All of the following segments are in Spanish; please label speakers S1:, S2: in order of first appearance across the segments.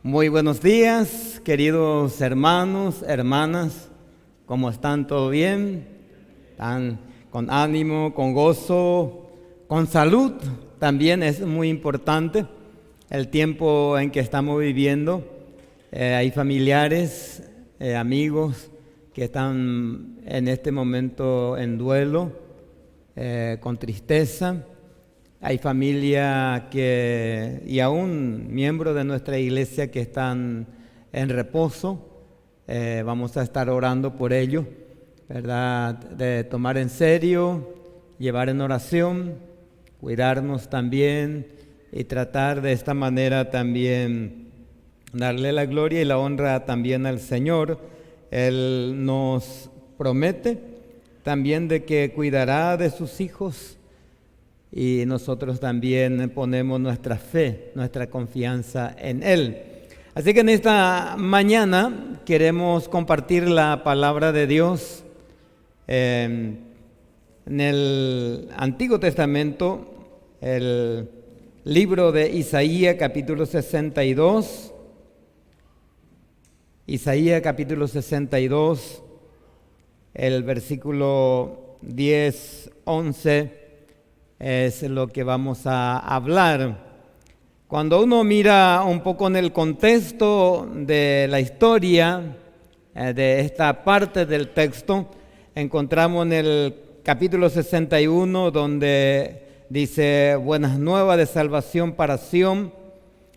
S1: Muy buenos días, queridos hermanos, hermanas. ¿Cómo están? ¿Todo bien? ¿Están con ánimo, con gozo, con salud? También es muy importante el tiempo en que estamos viviendo. Hay familiares, amigos que están en este momento en duelo, con tristeza. Hay familia y aún miembros de nuestra iglesia que están en reposo. Vamos a estar orando por ellos, ¿verdad? De tomar en serio, llevar en oración, cuidarnos también y tratar de esta manera también darle la gloria y la honra también al Señor. Él nos promete también de que cuidará de sus hijos. Y nosotros también ponemos nuestra fe, nuestra confianza en Él. Así que en esta mañana queremos compartir la palabra de Dios en el Antiguo Testamento, el libro de Isaías capítulo 62. Isaías capítulo 62, el versículo 10, 11. Es lo que vamos a hablar. Cuando uno mira un poco en el contexto de la historia de esta parte del texto, encontramos en el capítulo 61 donde dice: buenas nuevas de salvación para Sión,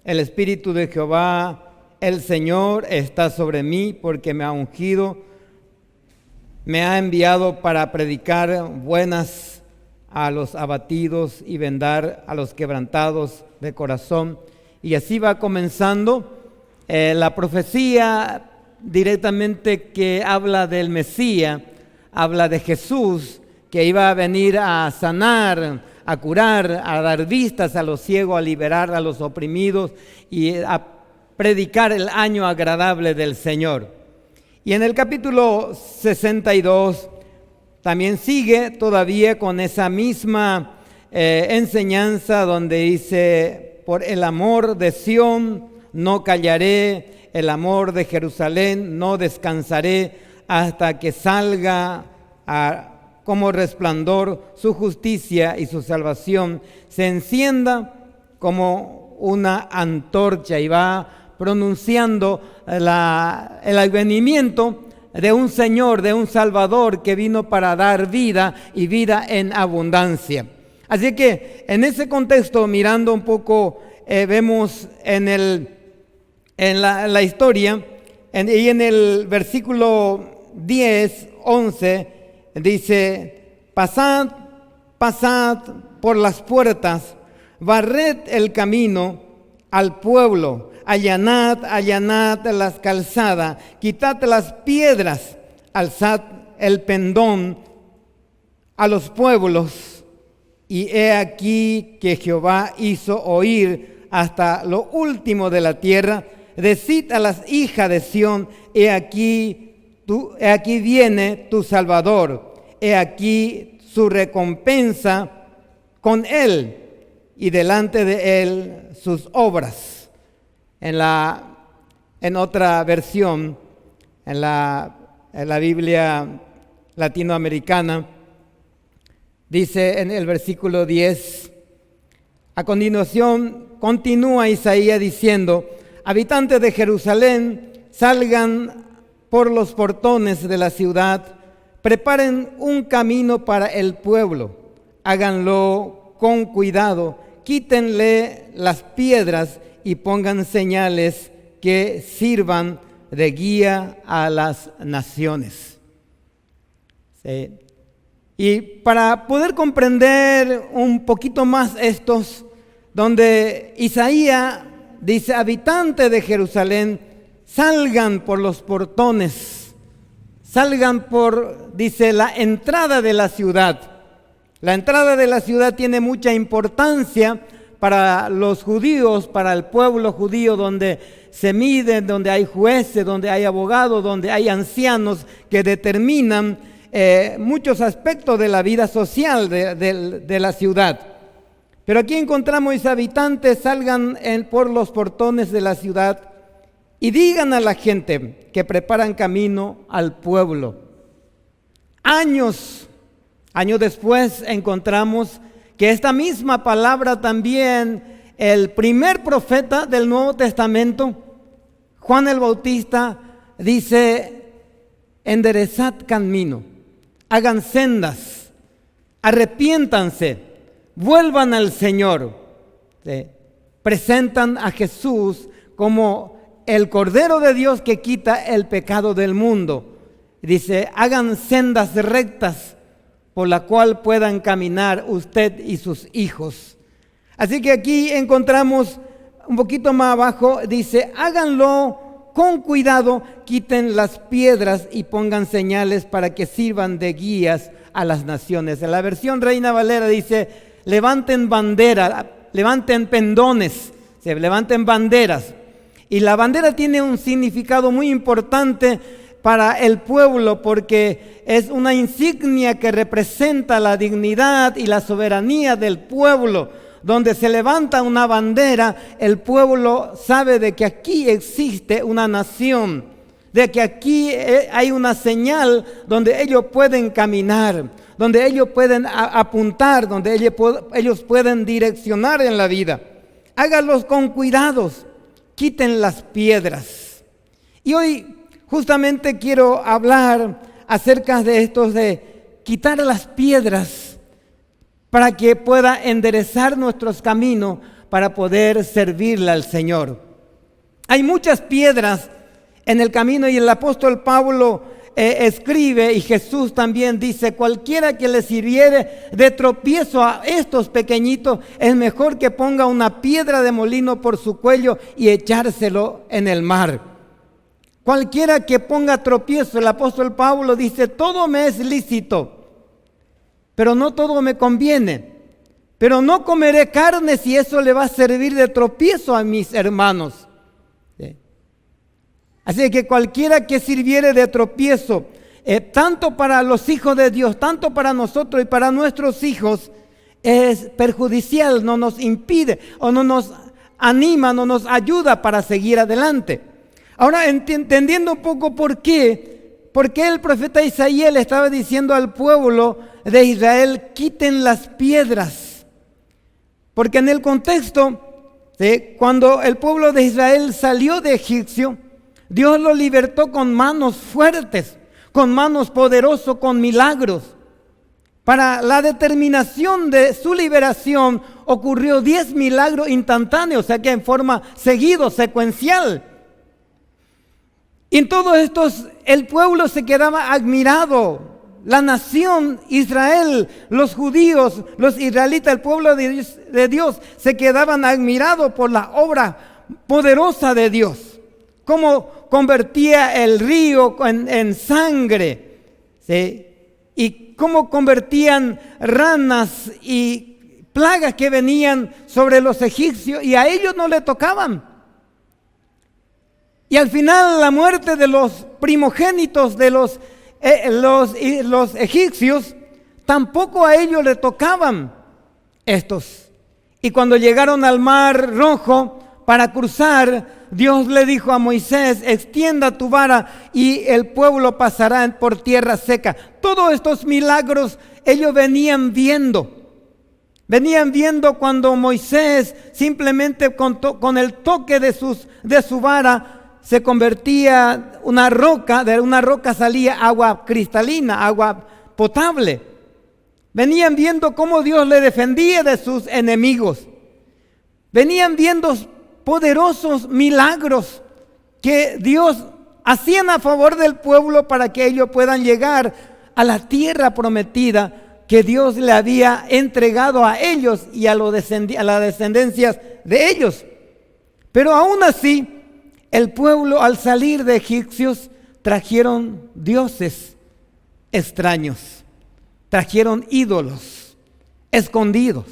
S1: el Espíritu de Jehová, el Señor está sobre mí, porque me ha ungido, me ha enviado para predicar buenas a los abatidos y vendar a los quebrantados de corazón. Y así va comenzando la profecía directamente que habla del Mesías, habla de Jesús, que iba a venir a sanar, a curar, a dar vistas a los ciegos, a liberar a los oprimidos y a predicar el año agradable del Señor. Y en el capítulo 62 también sigue todavía con esa misma enseñanza donde dice: por el amor de Sión no callaré, el amor de Jerusalén no descansaré, hasta que salga como resplandor su justicia y su salvación se encienda como una antorcha. Y va pronunciando el advenimiento de un Señor, de un Salvador que vino para dar vida y vida en abundancia. Así que en ese contexto, mirando un poco, vemos en la historia, y en el versículo 10, 11, dice: pasad por las puertas, barred el camino al pueblo, allanad las calzadas, quitad las piedras, alzad el pendón a los pueblos. Y he aquí que Jehová hizo oír hasta lo último de la tierra. Decid a las hijas de Sión: he aquí viene tu Salvador, he aquí su recompensa con él, y delante de él sus obras. En otra versión, en la Biblia latinoamericana, dice en el versículo 10, a continuación continúa Isaías diciendo: habitantes de Jerusalén, salgan por los portones de la ciudad, preparen un camino para el pueblo, háganlo con cuidado, quítenle las piedras y pongan señales que sirvan de guía a las naciones. Sí. Y para poder comprender un poquito más estos, donde Isaías dice: habitantes de Jerusalén, salgan por los portones, salgan por, dice, la entrada de la ciudad. La entrada de la ciudad tiene mucha importancia para los judíos, para el pueblo judío, donde se miden, donde hay jueces, donde hay abogados, donde hay ancianos que determinan muchos aspectos de la vida social de la ciudad. Pero aquí encontramos: los habitantes salgan por los portones de la ciudad, y digan a la gente que preparan camino al pueblo. Años después encontramos que esta misma palabra también, el primer profeta del Nuevo Testamento, Juan el Bautista, dice: enderezad camino, hagan sendas, arrepiéntanse, vuelvan al Señor. ¿Sí? Presentan a Jesús como el Cordero de Dios que quita el pecado del mundo. Dice: hagan sendas rectas por la cual puedan caminar usted y sus hijos. Así que aquí encontramos un poquito más abajo, dice: háganlo con cuidado, quiten las piedras y pongan señales para que sirvan de guías a las naciones. En la versión Reina Valera dice: levanten bandera, levanten pendones, se levanten banderas. Y la bandera tiene un significado muy importante para el pueblo, porque es una insignia que representa la dignidad y la soberanía del pueblo. Donde se levanta una bandera, el pueblo sabe de que aquí existe una nación, de que aquí hay una señal donde ellos pueden caminar, donde ellos pueden apuntar, donde ellos pueden direccionar en la vida. Háganlos con cuidados, quiten las piedras. Y hoy justamente quiero hablar acerca de esto de quitar las piedras para que pueda enderezar nuestros caminos para poder servirle al Señor. Hay muchas piedras en el camino y el apóstol Pablo escribe, y Jesús también dice: cualquiera que le sirviere de tropiezo a estos pequeñitos, es mejor que ponga una piedra de molino por su cuello y echárselo en el mar. Cualquiera que ponga tropiezo, el apóstol Pablo dice: todo me es lícito, pero no todo me conviene. Pero no comeré carne si eso le va a servir de tropiezo a mis hermanos. ¿Sí? Así que cualquiera que sirviere de tropiezo, tanto para los hijos de Dios, tanto para nosotros y para nuestros hijos, es perjudicial, no nos impide o no nos anima, no nos ayuda para seguir adelante. Ahora, entendiendo un poco por qué el profeta Isaías le estaba diciendo al pueblo de Israel: quiten las piedras. Porque en el contexto, ¿sí?, cuando el pueblo de Israel salió de Egipcio, Dios lo libertó con manos fuertes, con manos poderosas, con milagros. Para la determinación de su liberación ocurrió 10 milagros instantáneos, o sea que en forma seguido, secuencial. Y en todos estos el pueblo se quedaba admirado. La nación Israel, los judíos, los israelitas, el pueblo de Dios se quedaban admirados por la obra poderosa de Dios. Cómo convertía el río en sangre, ¿sí?, y cómo convertían ranas y plagas que venían sobre los egipcios y a ellos no le tocaban. Y al final la muerte de los primogénitos de los egipcios, tampoco a ellos le tocaban estos. Y cuando llegaron al Mar Rojo para cruzar, Dios le dijo a Moisés: extienda tu vara y el pueblo pasará por tierra seca. Todos estos milagros ellos venían viendo cuando Moisés simplemente con el toque de su vara se convertía una roca, de una roca salía agua cristalina, agua potable. Venían viendo cómo Dios le defendía de sus enemigos. Venían viendo poderosos milagros que Dios hacían a favor del pueblo para que ellos puedan llegar a la tierra prometida que Dios le había entregado a ellos y a las descendencias de ellos. Pero aún así, el pueblo, al salir de egipcios, trajeron dioses extraños, trajeron ídolos escondidos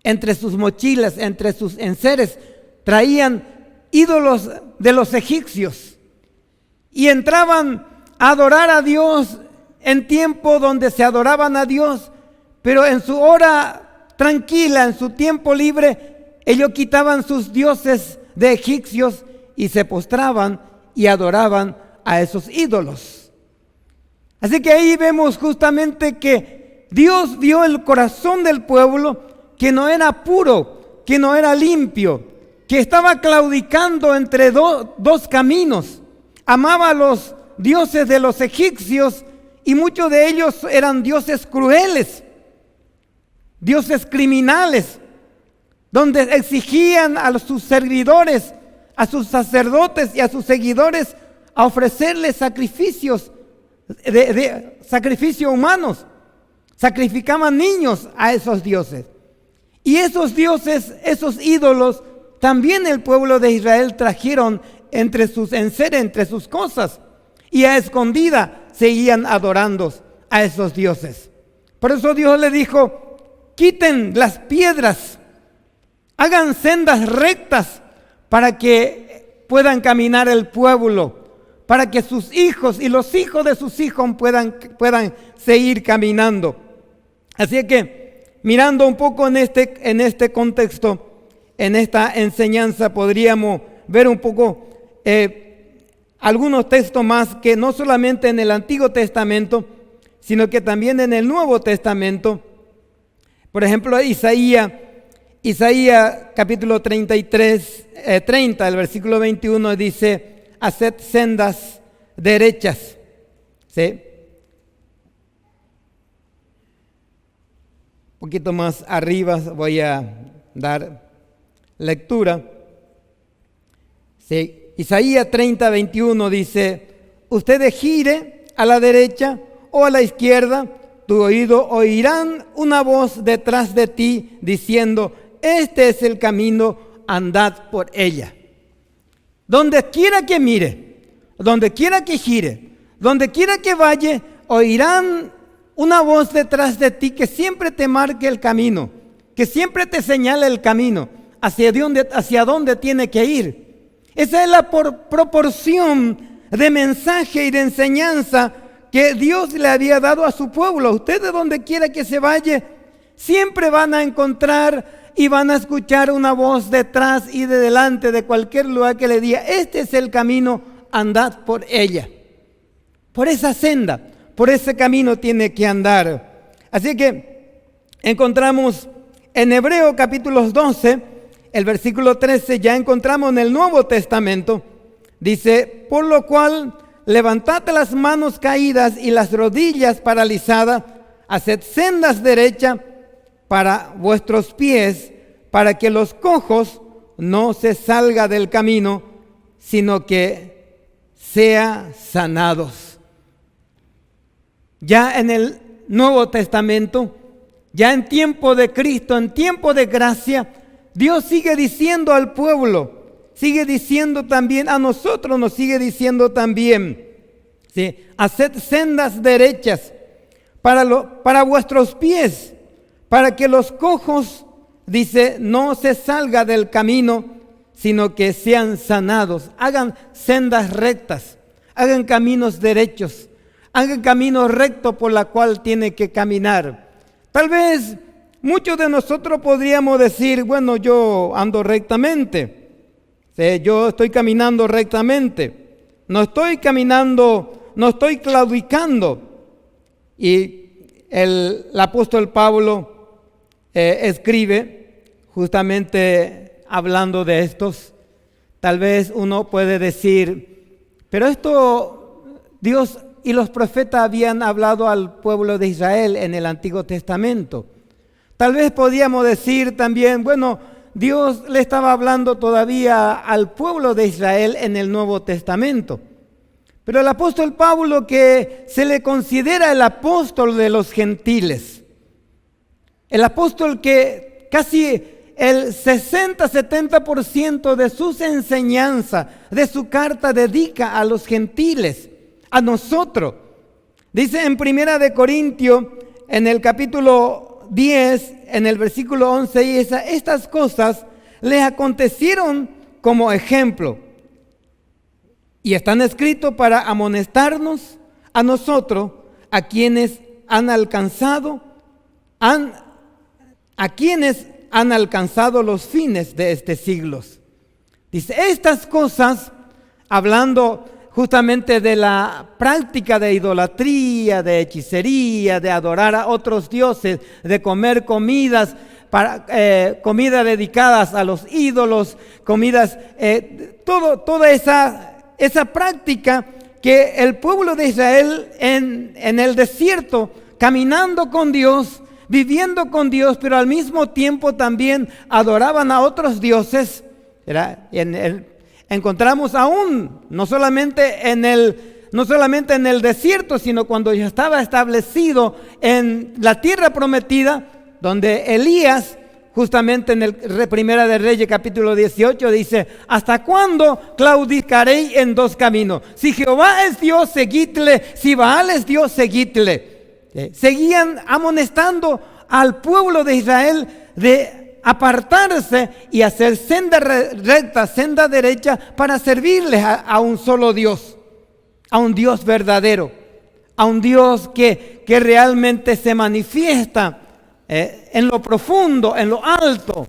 S1: entre sus mochilas, entre sus enseres, traían ídolos de los egipcios y entraban a adorar a Dios en tiempo donde se adoraban a Dios, pero en su hora tranquila, en su tiempo libre, ellos quitaban sus dioses de egipcios y se postraban y adoraban a esos ídolos. Así que ahí vemos justamente que Dios vio el corazón del pueblo, que no era puro, que no era limpio, que estaba claudicando entre dos caminos. Amaba a los dioses de los egipcios y muchos de ellos eran dioses crueles, dioses criminales, donde exigían a sus servidores, a sus sacerdotes y a sus seguidores a ofrecerles sacrificios sacrificios humanos. Sacrificaban niños a esos dioses. Y esos dioses, esos ídolos, también el pueblo de Israel trajeron entre sus cosas. Y a escondida seguían adorando a esos dioses. Por eso Dios le dijo: quiten las piedras, hagan sendas rectas para que puedan caminar el pueblo, para que sus hijos y los hijos de sus hijos puedan seguir caminando. Así que, mirando un poco en este contexto, en esta enseñanza, podríamos ver un poco algunos textos más que no solamente en el Antiguo Testamento, sino que también en el Nuevo Testamento. Por ejemplo, Isaías capítulo 30, el versículo 21 dice: haced sendas derechas. ¿Sí? Un poquito más arriba voy a dar lectura. ¿Sí? Isaías 30, 21 dice: ustedes gire a la derecha o a la izquierda, tu oído oirán una voz detrás de ti diciendo: este es el camino, andad por ella. Donde quiera que mire, donde quiera que gire, donde quiera que vaya, oirán una voz detrás de ti que siempre te marque el camino, que siempre te señala el camino, hacia dónde tiene que ir. Esa es la proporción de mensaje y de enseñanza que Dios le había dado a su pueblo. Ustedes donde quiera que se vaya, siempre van a encontrar y van a escuchar una voz detrás y de delante de cualquier lugar que le diga: este es el camino, andad por ella. Por esa senda, por ese camino tiene que andar. Así que encontramos en Hebreos capítulo 12, el versículo 13, ya encontramos en el Nuevo Testamento. Dice: por lo cual, levantad las manos caídas y las rodillas paralizadas, haced sendas derechas para vuestros pies, para que los cojos no se salga del camino, sino que sea sanados. Ya en el Nuevo Testamento, ya en tiempo de Cristo, en tiempo de gracia, Dios sigue diciendo al pueblo, sigue diciendo también a nosotros, nos sigue diciendo también, ¿sí? Haced sendas derechas para vuestros pies, para que los cojos, dice, no se salga del camino, sino que sean sanados. Hagan sendas rectas, hagan caminos derechos, hagan caminos rectos por la cual tiene que caminar. Tal vez muchos de nosotros podríamos decir: bueno, yo ando rectamente, ¿sí? Yo estoy caminando rectamente, no estoy caminando, no estoy claudicando. Y el apóstol Pablo escribe justamente hablando de estos. Tal vez uno puede decir: pero esto Dios y los profetas habían hablado al pueblo de Israel en el Antiguo Testamento. Tal vez podíamos decir también: bueno, Dios le estaba hablando todavía al pueblo de Israel en el Nuevo Testamento. Pero el apóstol Pablo, que se le considera el apóstol de los gentiles, el apóstol que casi el 60-70% de sus enseñanzas, de su carta, dedica a los gentiles, a nosotros. Dice en 1 de Corintios, en el capítulo 10, en el versículo 11, y estas cosas les acontecieron como ejemplo, y están escritos para amonestarnos a nosotros, a quienes han alcanzado los fines de este siglo. Dice, estas cosas, hablando justamente de la práctica de idolatría, de hechicería, de adorar a otros dioses, de comer comidas comidas dedicadas a los ídolos, comidas, toda esa práctica que el pueblo de Israel en el desierto, caminando con Dios, viviendo con Dios, pero al mismo tiempo también adoraban a otros dioses, ¿verdad? Encontramos aún, no solamente en el desierto, sino cuando ya estaba establecido en la tierra prometida, donde Elías, justamente en el Primera de Reyes capítulo 18, dice, ¿hasta cuándo claudicaréis en dos caminos? Si Jehová es Dios, seguidle; si Baal es Dios, seguidle. Seguían amonestando al pueblo de Israel de apartarse y hacer senda recta, senda derecha, para servirles a un solo Dios, a un Dios verdadero, a un Dios que realmente se manifiesta en lo profundo, en lo alto,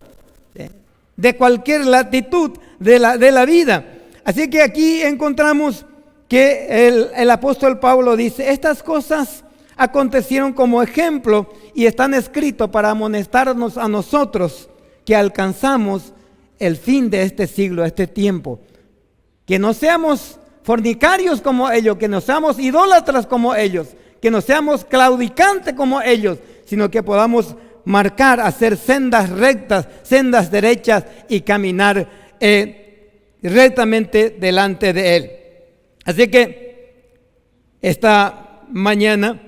S1: de cualquier latitud de la vida. Así que aquí encontramos que el apóstol Pablo dice, estas cosas acontecieron como ejemplo y están escritos para amonestarnos a nosotros que alcanzamos el fin de este siglo, este tiempo. Que no seamos fornicarios como ellos, que no seamos idólatras como ellos, que no seamos claudicantes como ellos, sino que podamos marcar, hacer sendas rectas, sendas derechas y caminar rectamente delante de Él. Así que esta mañana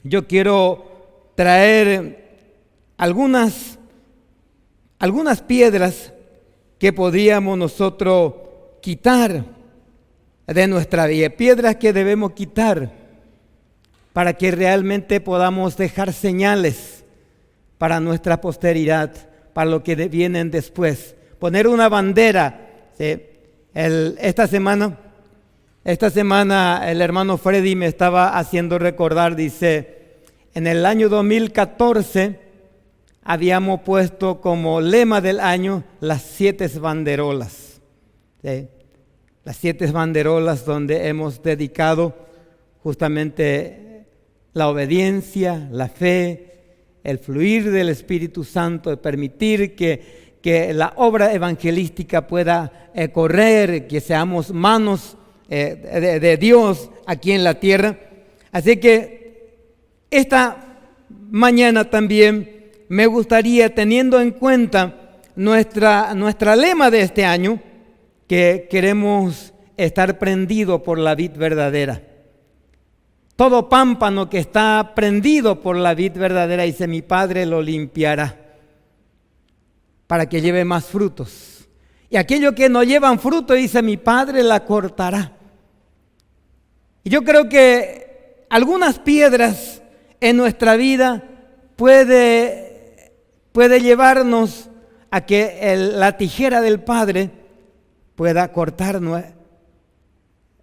S1: yo quiero traer algunas piedras que podríamos nosotros quitar de nuestra vida, piedras que debemos quitar para que realmente podamos dejar señales para nuestra posteridad, para lo que vienen después. Poner una bandera. ¿Sí? Esta semana el hermano Freddy me estaba haciendo recordar, dice, en el año 2014 habíamos puesto como lema del año las 7 banderolas. ¿Sí? Las 7 banderolas donde hemos dedicado justamente la obediencia, la fe, el fluir del Espíritu Santo, de permitir que la obra evangelística pueda correr, que seamos manos de Dios aquí en la tierra. Así que esta mañana también me gustaría, teniendo en cuenta nuestra lema de este año, que queremos estar prendidos por la vid verdadera. Todo pámpano que está prendido por la vid verdadera, dice, mi Padre lo limpiará para que lleve más frutos. Y aquello que no llevan fruto, dice, mi Padre la cortará. Y yo creo que algunas piedras en nuestra vida puede llevarnos a que la tijera del Padre pueda cortarnos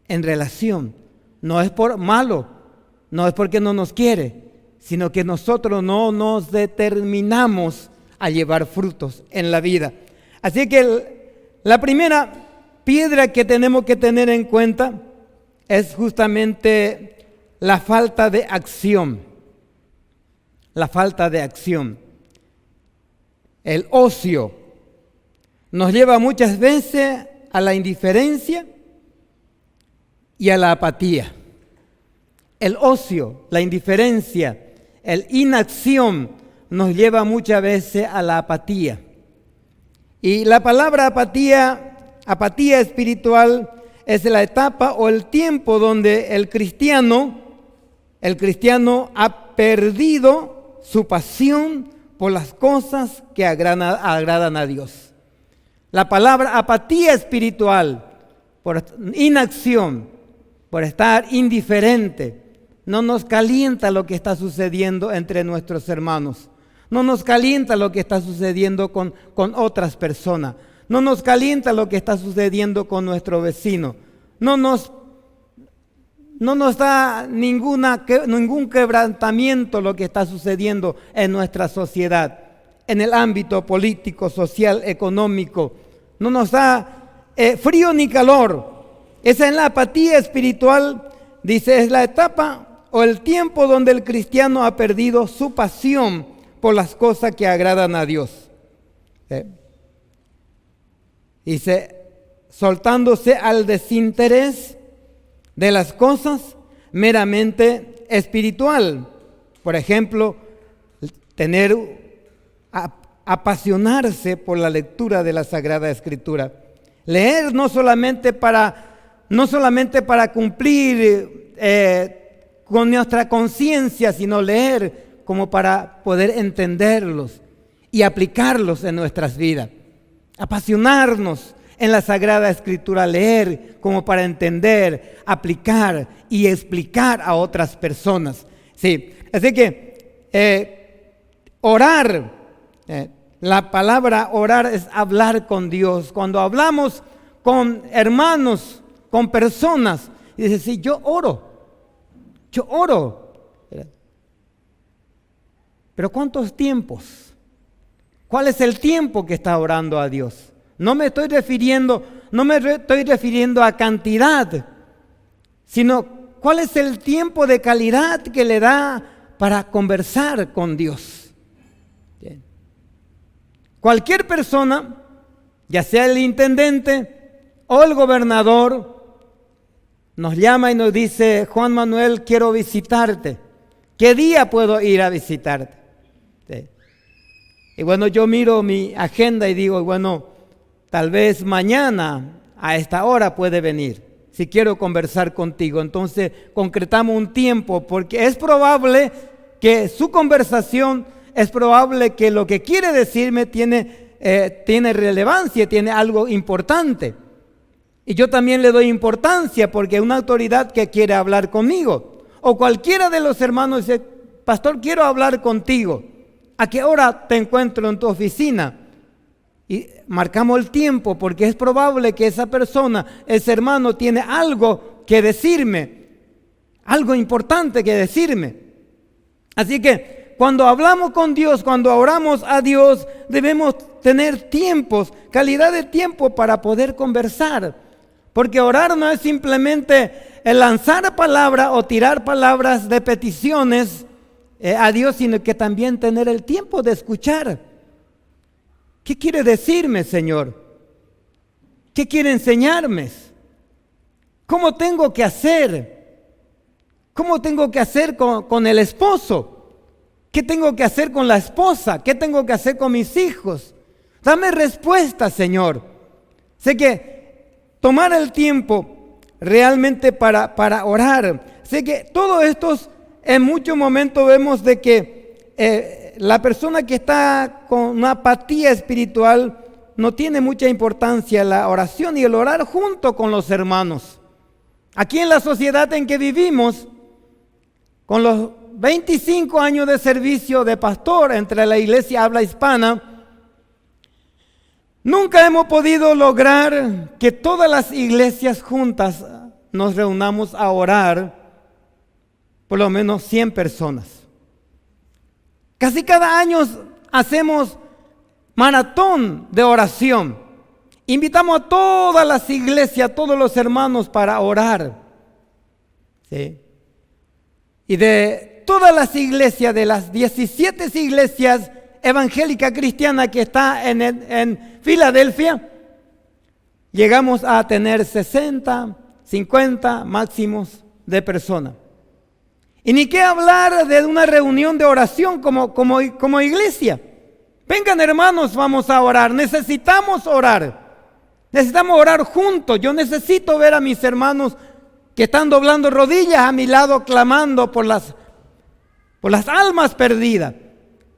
S1: en relación. No es por malo, no es porque no nos quiere, sino que nosotros no nos determinamos a llevar frutos en la vida. Así que la primera piedra que tenemos que tener en cuenta es justamente la falta de acción. La falta de acción. El ocio nos lleva muchas veces a la indiferencia y a la apatía. El ocio, la indiferencia, el inacción nos lleva muchas veces a la apatía. Y la palabra apatía espiritual, es la etapa o el tiempo donde el cristiano ha perdido su pasión por las cosas que agradan a Dios. La palabra apatía espiritual, por inacción, por estar indiferente, no nos calienta lo que está sucediendo entre nuestros hermanos. No nos calienta lo que está sucediendo con otras personas. No nos calienta lo que está sucediendo con nuestro vecino. No nos da ningún quebrantamiento lo que está sucediendo en nuestra sociedad, en el ámbito político, social, económico. No nos da frío ni calor. Esa es la apatía espiritual, dice, es la etapa o el tiempo donde el cristiano ha perdido su pasión por las cosas que agradan a Dios. Dice, soltándose al desinterés de las cosas meramente espiritual. Por ejemplo, apasionarse por la lectura de la Sagrada Escritura. Leer no solamente para cumplir con nuestra conciencia, sino leer como para poder entenderlos y aplicarlos en nuestras vidas. Apasionarnos en la Sagrada Escritura, leer como para entender, aplicar y explicar a otras personas. Sí, así que orar, la palabra orar es hablar con Dios. Cuando hablamos con hermanos, con personas, y dice, sí, yo oro. Pero ¿cuántos tiempos? ¿Cuál es el tiempo que está orando a Dios? No me estoy refiriendo a cantidad, sino cuál es el tiempo de calidad que le da para conversar con Dios. Bien. Cualquier persona, ya sea el intendente o el gobernador, nos llama y nos dice, Juan Manuel, quiero visitarte. ¿Qué día puedo ir a visitarte? Sí. Y bueno, yo miro mi agenda y digo, bueno, tal vez mañana a esta hora puede venir, si quiero conversar contigo. Entonces concretamos un tiempo, porque es probable que su conversación, es probable que lo que quiere decirme tiene relevancia, tiene algo importante. Y yo también le doy importancia porque es una autoridad que quiere hablar conmigo. O cualquiera de los hermanos dice, pastor, quiero hablar contigo. ¿A qué hora te encuentro en tu oficina? Y marcamos el tiempo porque es probable que esa persona, ese hermano, tiene algo que decirme, algo importante que decirme. Así que cuando hablamos con Dios, cuando oramos a Dios, debemos tener tiempos, calidad de tiempo para poder conversar. Porque orar no es simplemente el lanzar palabras o tirar palabras de peticiones a Dios, sino que también tener el tiempo de escuchar. ¿Qué quiere decirme, Señor? ¿Qué quiere enseñarme? ¿Cómo tengo que hacer? ¿Cómo tengo que hacer con el esposo? ¿Qué tengo que hacer con la esposa? ¿Qué tengo que hacer con mis hijos? Dame respuesta, Señor. Sé que tomar el tiempo realmente para orar. Sé que todo esto, en muchos momentos vemos de que la persona que está con una apatía espiritual no tiene mucha importancia la oración y el orar junto con los hermanos. Aquí en la sociedad en que vivimos, con los 25 años de servicio de pastor entre la iglesia habla hispana, nunca hemos podido lograr que todas las iglesias juntas nos reunamos a orar por lo menos 100 personas. Casi cada año hacemos maratón de oración. Invitamos a todas las iglesias, a todos los hermanos para orar. ¿Sí? Y de todas las iglesias, de las 17 iglesias evangélicas cristianas que está en Filadelfia, llegamos a tener 60, 50 máximos de personas. Y ni qué hablar de una reunión de oración como iglesia. Vengan, hermanos, vamos a orar. Necesitamos orar. Necesitamos orar juntos. Yo necesito ver a mis hermanos que están doblando rodillas a mi lado, clamando por las almas perdidas,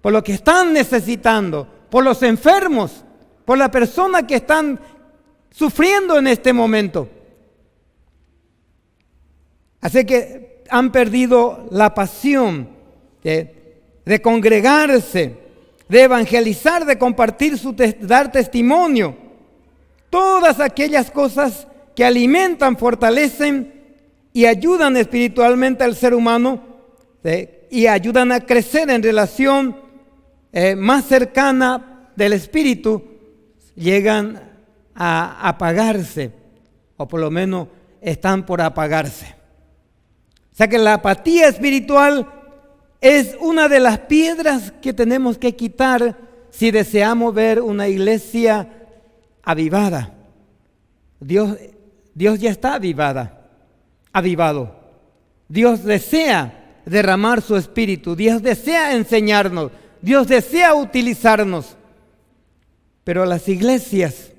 S1: por lo que están necesitando, por los enfermos, por las personas que están sufriendo en este momento. Así que han perdido la pasión de congregarse, de evangelizar, de compartir, dar testimonio. Todas aquellas cosas que alimentan, fortalecen y ayudan espiritualmente al ser humano y ayudan a crecer en relación más cercana del espíritu, llegan a apagarse, o por lo menos están por apagarse. O sea que la apatía espiritual es una de las piedras que tenemos que quitar si deseamos ver una iglesia avivada. Dios ya está avivado. Dios desea derramar su espíritu, Dios desea enseñarnos, Dios desea utilizarnos. Pero las iglesias,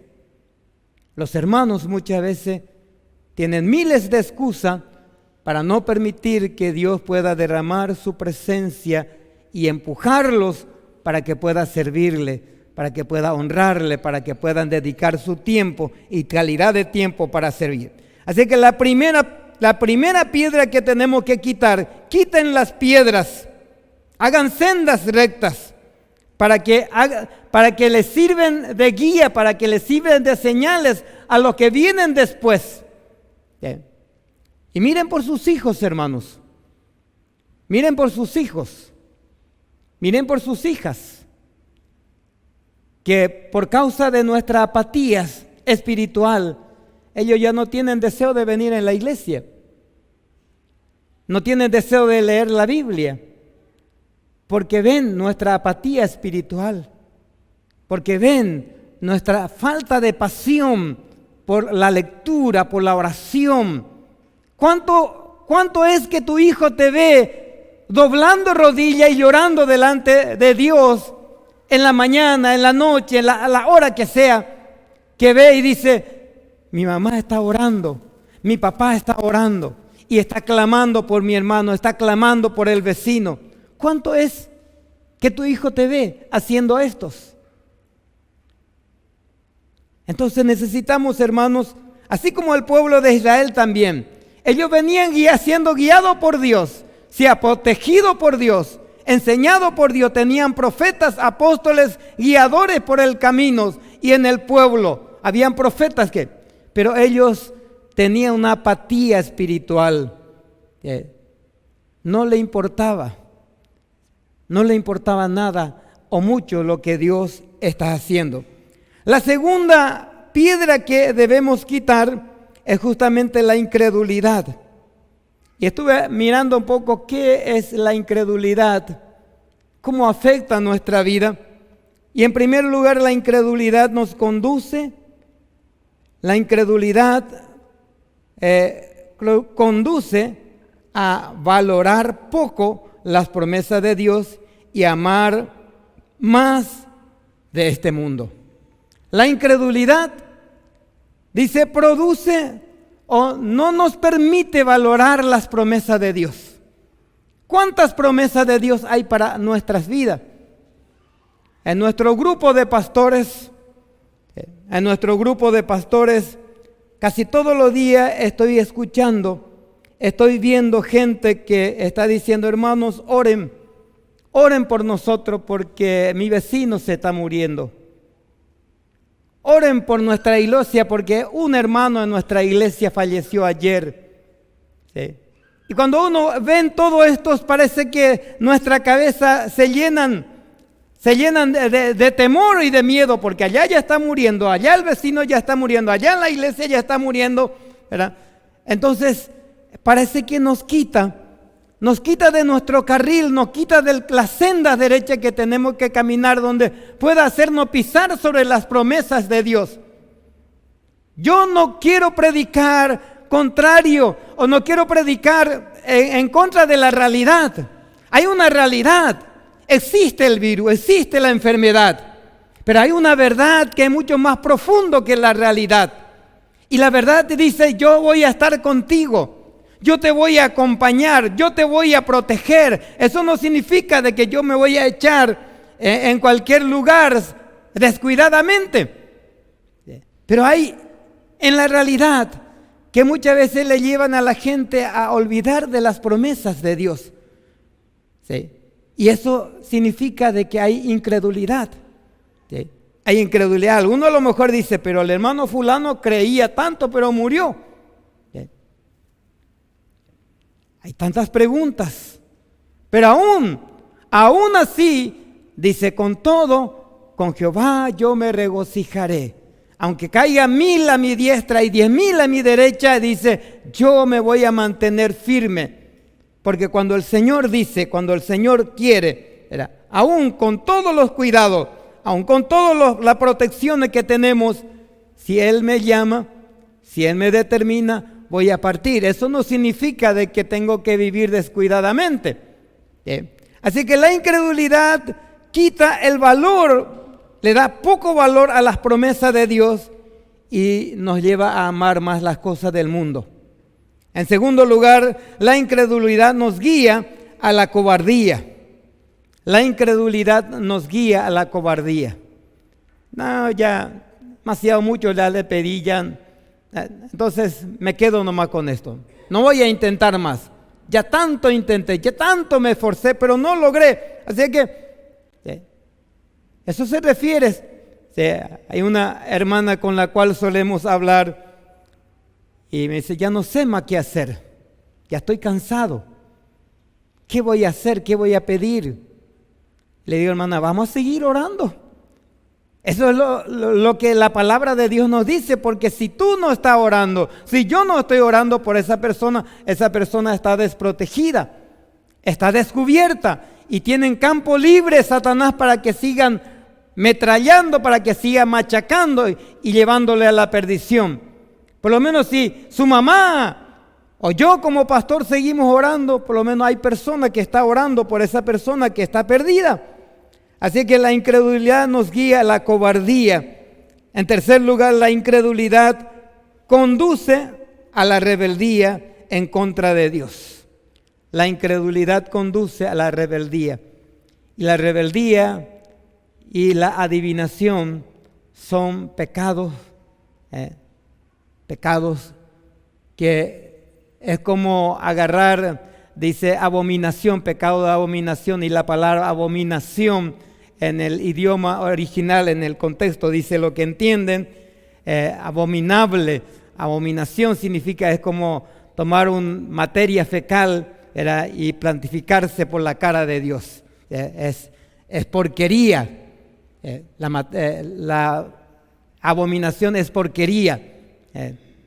S1: los hermanos muchas veces tienen miles de excusas para no permitir que Dios pueda derramar su presencia y empujarlos para que pueda servirle, para que pueda honrarle, para que puedan dedicar su tiempo y calidad de tiempo para servir. Así que la primera piedra que tenemos que quitar, quiten las piedras, hagan sendas rectas para que les sirven de guía, para que les sirven de señales a los que vienen después. Y miren por sus hijos, hermanos. Miren por sus hijos. Miren por sus hijas. Que por causa de nuestra apatía espiritual, ellos ya no tienen deseo de venir en la iglesia. No tienen deseo de leer la Biblia. Porque ven nuestra apatía espiritual. Porque ven nuestra falta de pasión por la lectura, por la oración. ¿Cuánto es que tu hijo te ve doblando rodilla y llorando delante de Dios en la mañana, en la noche, a la hora que sea, que ve y dice, mi mamá está orando, mi papá está orando y está clamando por mi hermano, está clamando por el vecino? ¿Cuánto es que tu hijo te ve haciendo estos? Entonces necesitamos, hermanos, así como el pueblo de Israel también, ellos venían siendo guiados por Dios, protegidos por Dios, enseñados por Dios. Tenían profetas, apóstoles, guiadores por el camino. Y en el pueblo habían profetas pero ellos tenían una apatía espiritual. No le importaba nada o mucho lo que Dios está haciendo. La segunda piedra que debemos quitar es justamente la incredulidad. Y estuve mirando un poco qué es la incredulidad, cómo afecta nuestra vida. Y en primer lugar, la incredulidad conduce a valorar poco las promesas de Dios y amar más de este mundo. La incredulidad, dice, produce o no nos permite valorar las promesas de Dios. ¿Cuántas promesas de Dios hay para nuestras vidas? En nuestro grupo de pastores, casi todos los días estoy viendo gente que está diciendo, hermanos, oren por nosotros porque mi vecino se está muriendo. Oren por nuestra iglesia porque un hermano en nuestra iglesia falleció ayer. ¿Sí? Y cuando uno ve todo esto, parece que nuestra cabeza se llenan de temor y de miedo, porque allá ya está muriendo, allá el vecino ya está muriendo, allá en la iglesia ya está muriendo, ¿verdad? Entonces, parece que nos quita de nuestro carril, nos quita de la senda derecha que tenemos que caminar, donde pueda hacernos pisar sobre las promesas de Dios. Yo no quiero predicar contrario, o no quiero predicar en contra de la realidad. Hay una realidad, existe el virus, existe la enfermedad, pero hay una verdad que es mucho más profundo que la realidad. Y la verdad te dice, yo voy a estar contigo. Yo te voy a acompañar, yo te voy a proteger. Eso no significa de que yo me voy a echar en cualquier lugar descuidadamente. Pero hay en la realidad que muchas veces le llevan a la gente a olvidar de las promesas de Dios. ¿Sí? Y eso significa de que hay incredulidad. ¿Sí? Hay incredulidad. Alguno a lo mejor dice, pero el hermano fulano creía tanto, pero murió. Hay tantas preguntas, pero aún así, dice, con todo, con Jehová yo me regocijaré. aunque caiga 1000 a mi diestra y 10,000 a mi derecha, dice, yo me voy a mantener firme. Porque cuando el Señor dice, cuando el Señor quiere, aún con todos los cuidados, aún con todas las protecciones que tenemos, si Él me llama, si Él me determina, voy a partir. Eso no significa de que tengo que vivir descuidadamente. Así que la incredulidad quita el valor, le da poco valor a las promesas de Dios y nos lleva a amar más las cosas del mundo. En segundo lugar, la incredulidad nos guía a la cobardía. La incredulidad nos guía a la cobardía. No, ya demasiado mucho ya le pedí, ya. Entonces me quedo nomás con esto. No voy a intentar más. Ya tanto intenté, ya tanto me esforcé, pero no logré. Así que eso se refiere. Hay una hermana con la cual solemos hablar y me dice, ya no sé más qué hacer. Ya estoy cansado. ¿Qué voy a hacer? ¿Qué voy a pedir? Le digo, hermana, vamos a seguir orando. Eso es lo que la palabra de Dios nos dice, porque si tú no estás orando, si yo no estoy orando por esa persona está desprotegida, está descubierta y tienen campo libre Satanás para que sigan metrallando, para que sigan machacando y llevándole a la perdición. Por lo menos si su mamá o yo como pastor seguimos orando, por lo menos hay personas que están orando por esa persona que está perdida. Así que la incredulidad nos guía a la cobardía. En tercer lugar, la incredulidad conduce a la rebeldía en contra de Dios. La incredulidad conduce a la rebeldía. Y la rebeldía y la adivinación son pecados que es como agarrar, dice abominación, pecado de abominación, y la palabra abominación en el idioma original, en el contexto, dice lo que entienden, abominable. Abominación significa, es como tomar una materia fecal y plantificarse por la cara de Dios. Es porquería. La abominación es porquería,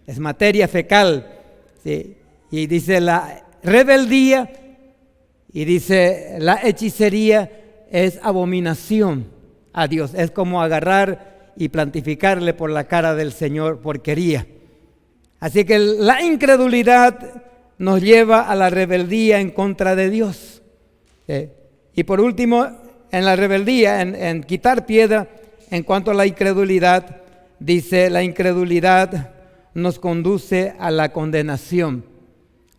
S1: es materia fecal. ¿Sí? Y dice la rebeldía y dice la hechicería es abominación a Dios. Es como agarrar y plantificarle por la cara del Señor porquería. Así que la incredulidad nos lleva a la rebeldía en contra de Dios. Y por último, en la rebeldía, en quitar piedra, en cuanto a la incredulidad, dice la incredulidad nos conduce a la condenación.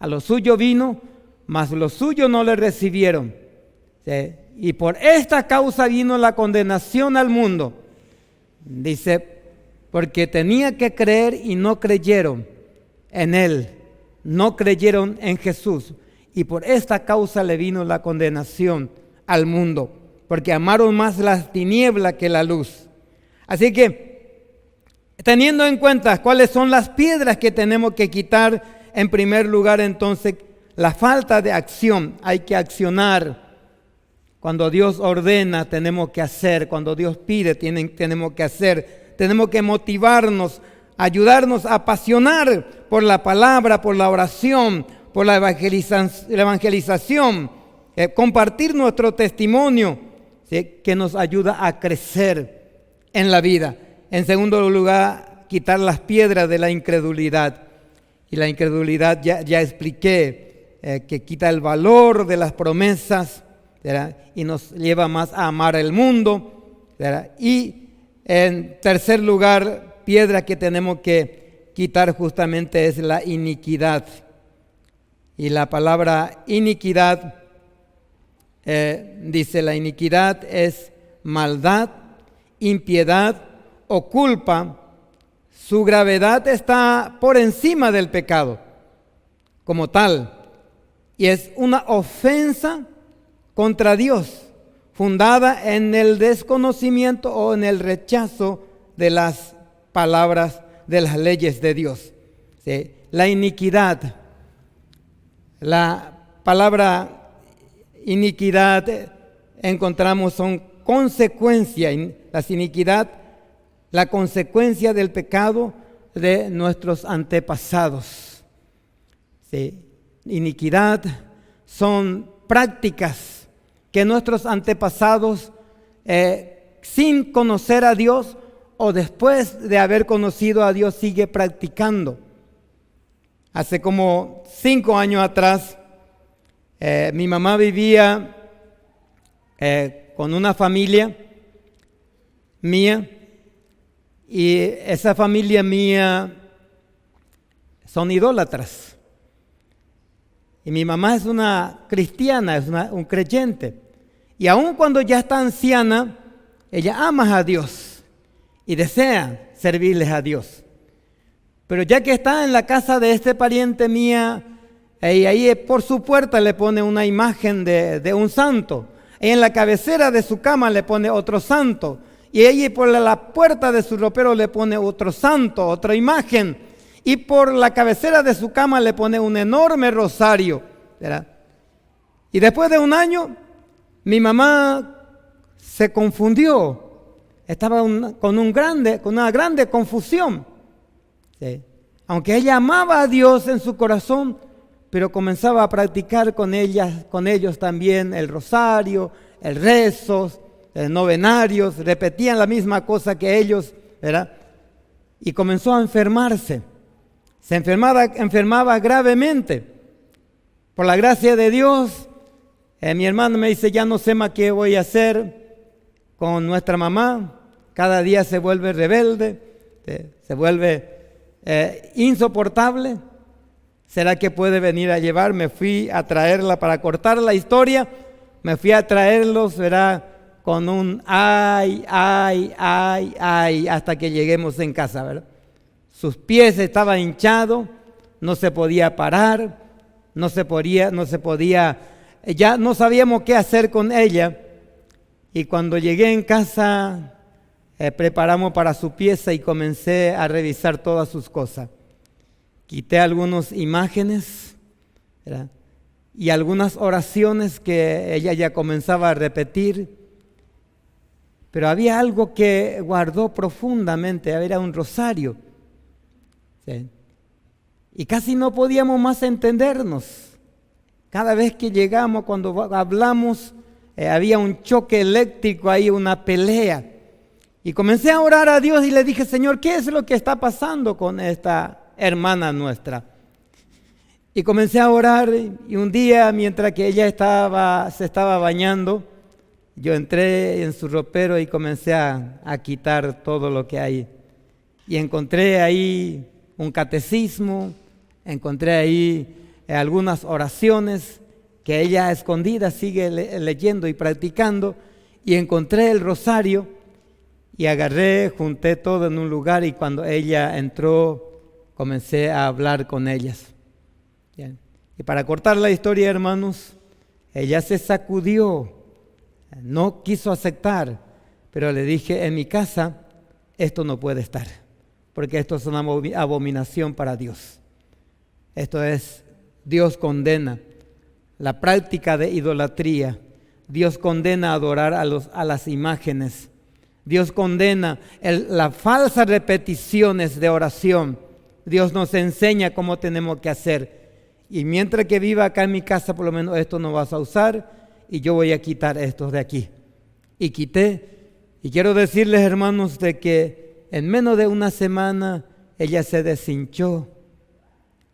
S1: A lo suyo vino, mas los suyos no le recibieron. ¿Sí? Y por esta causa vino la condenación al mundo. Dice, porque tenía que creer y no creyeron en Él. No creyeron en Jesús. Y por esta causa le vino la condenación al mundo. Porque amaron más las tinieblas que la luz. Así que, teniendo en cuenta cuáles son las piedras que tenemos que quitar, en primer lugar, entonces, la falta de acción. Hay que accionar. Cuando Dios ordena, tenemos que hacer. Cuando Dios pide, tenemos que hacer. Tenemos que motivarnos, ayudarnos a apasionar por la palabra, por la oración, por la evangelización, compartir nuestro testimonio, ¿sí? Que nos ayuda a crecer en la vida. En segundo lugar, quitar las piedras de la incredulidad. Y la incredulidad ya expliqué, que quita el valor de las promesas, ¿verdad? Y nos lleva más a amar el mundo, ¿verdad? Y en tercer lugar, piedra que tenemos que quitar justamente es la iniquidad. Y la palabra iniquidad, dice la iniquidad es maldad, impiedad o culpa. Su gravedad está por encima del pecado como tal. Y es una ofensa contra Dios, fundada en el desconocimiento o en el rechazo de las palabras, de las leyes de Dios. ¿Sí? La iniquidad, la palabra iniquidad encontramos son consecuencias. Las iniquidad la consecuencia del pecado de nuestros antepasados. Sí, iniquidad son prácticas que nuestros antepasados, sin conocer a Dios o después de haber conocido a Dios, sigue practicando. Hace como 5 años atrás, mi mamá vivía con una familia mía, y esa familia mía son idólatras. Y mi mamá es una cristiana, es un creyente. Y aun cuando ya está anciana, ella ama a Dios y desea servirles a Dios. Pero ya que está en la casa de este pariente mía, y ahí por su puerta le pone una imagen de un santo. Y en la cabecera de su cama le pone otro santo. Y ella por la puerta de su ropero le pone otro santo, otra imagen. Y por la cabecera de su cama le pone un enorme rosario, ¿verdad? Y después de un año, mi mamá se confundió. Estaba con una grande confusión. Sí. Aunque ella amaba a Dios en su corazón, pero comenzaba a practicar con ellos también el rosario, el rezo, novenarios, repetían la misma cosa que ellos, ¿verdad? Y comenzó a enfermarse. Se enfermaba gravemente. Por la gracia de Dios, mi hermano me dice, ya no sé más qué voy a hacer con nuestra mamá. Cada día se vuelve rebelde, se vuelve insoportable. ¿Será que puede venir a llevar? Me fui a traerla para cortar la historia. Me fui a traerlos, ¿verdad? Con un ay, hasta que lleguemos en casa, ¿verdad? Sus pies estaban hinchados, no se podía parar, no se podía, ya no sabíamos qué hacer con ella. Y cuando llegué en casa, preparamos para su pieza y comencé a revisar todas sus cosas. Quité algunas imágenes, ¿verdad? Y algunas oraciones que ella ya comenzaba a repetir. Pero había algo que guardó profundamente, era un rosario. ¿Sí? Y casi no podíamos más entendernos. Cada vez que llegamos, cuando hablamos, había un choque eléctrico ahí, una pelea. Y comencé a orar a Dios y le dije, Señor, ¿qué es lo que está pasando con esta hermana nuestra? Y comencé a orar, y un día, mientras que ella se estaba bañando, yo entré en su ropero y comencé a quitar todo lo que hay. Y encontré ahí un catecismo, encontré ahí algunas oraciones que ella a escondidas sigue leyendo y practicando, y encontré el rosario y junté todo en un lugar, y cuando ella entró comencé a hablar con ellas. Bien. Y para cortar la historia, hermanos, ella se sacudió, no quiso aceptar, pero le dije, en mi casa esto no puede estar, porque esto es una abominación para Dios. Esto es, Dios condena la práctica de idolatría, Dios condena adorar a las imágenes, Dios condena las falsas repeticiones de oración. Dios nos enseña cómo tenemos que hacer. Y mientras que viva acá en mi casa, por lo menos esto no vas a usar, y yo voy a quitar estos de aquí. Y quité. Y quiero decirles, hermanos, de que en menos de una semana ella se deshinchó.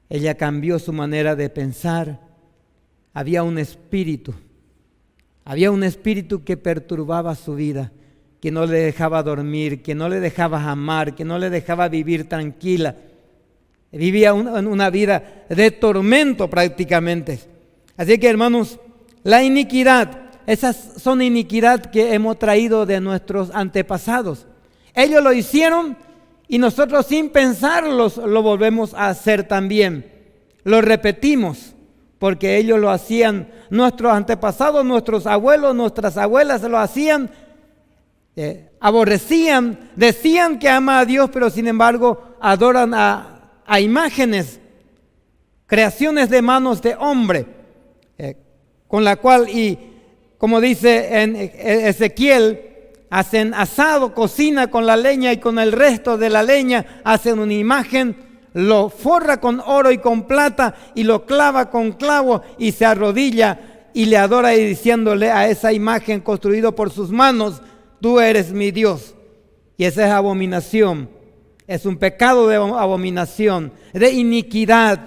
S1: Ella cambió su manera de pensar. Había un espíritu que perturbaba su vida, que no le dejaba dormir, que no le dejaba amar, que no le dejaba vivir tranquila. Vivía una vida de tormento prácticamente. Así que, hermanos, la iniquidad, esas son iniquidad que hemos traído de nuestros antepasados. Ellos lo hicieron y nosotros sin pensarlos lo volvemos a hacer también. Lo repetimos porque ellos lo hacían, nuestros antepasados, nuestros abuelos, nuestras abuelas lo hacían. Aborrecían, decían que ama a Dios, pero sin embargo adoran a imágenes, creaciones de manos de hombre, con la cual, y como dice en Ezequiel, hacen asado, cocina con la leña y con el resto de la leña hacen una imagen, lo forra con oro y con plata y lo clava con clavo y se arrodilla y le adora y diciéndole a esa imagen construida por sus manos: tú eres mi Dios. Y esa es abominación, es un pecado de abominación, de iniquidad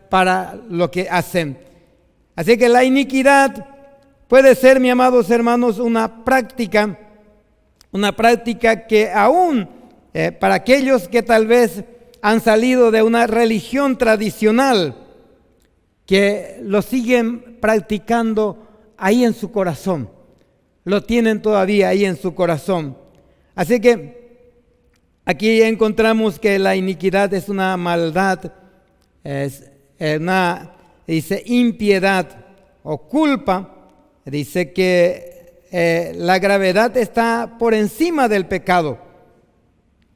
S1: para lo que hacen. Así que la iniquidad puede ser, mis amados hermanos, una práctica que aún para aquellos que tal vez han salido de una religión tradicional, que lo siguen practicando ahí en su corazón, lo tienen todavía ahí en su corazón. Así que aquí encontramos que la iniquidad es una maldad, es una, dice, impiedad o culpa. Dice que la gravedad está por encima del pecado.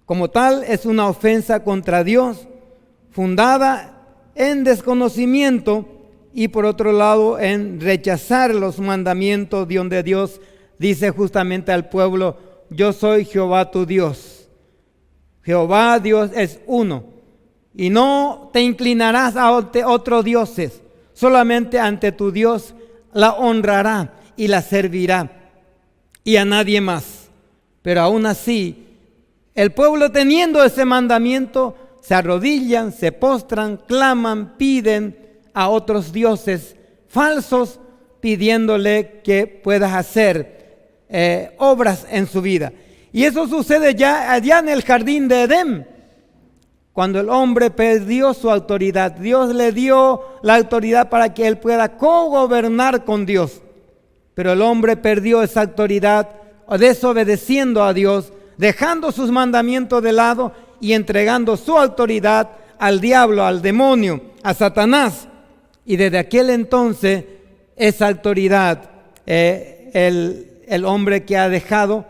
S1: Como tal, es una ofensa contra Dios, fundada en desconocimiento y por otro lado en rechazar los mandamientos, de donde Dios dice justamente al pueblo: yo soy Jehová tu Dios. Jehová Dios es uno, y no te inclinarás a otros dioses, solamente ante tu Dios la honrará y la servirá, y a nadie más. Pero aún así, el pueblo, teniendo ese mandamiento, se arrodillan, se postran, claman, piden a otros dioses falsos, pidiéndole que puedas hacer obras en su vida. Y eso sucede ya allá en el jardín de Edén, cuando el hombre perdió su autoridad. Dios le dio la autoridad para que él pueda cogobernar con Dios. Pero el hombre perdió esa autoridad desobedeciendo a Dios, dejando sus mandamientos de lado y entregando su autoridad al diablo, al demonio, a Satanás. Y desde aquel entonces esa autoridad, el hombre que ha dejado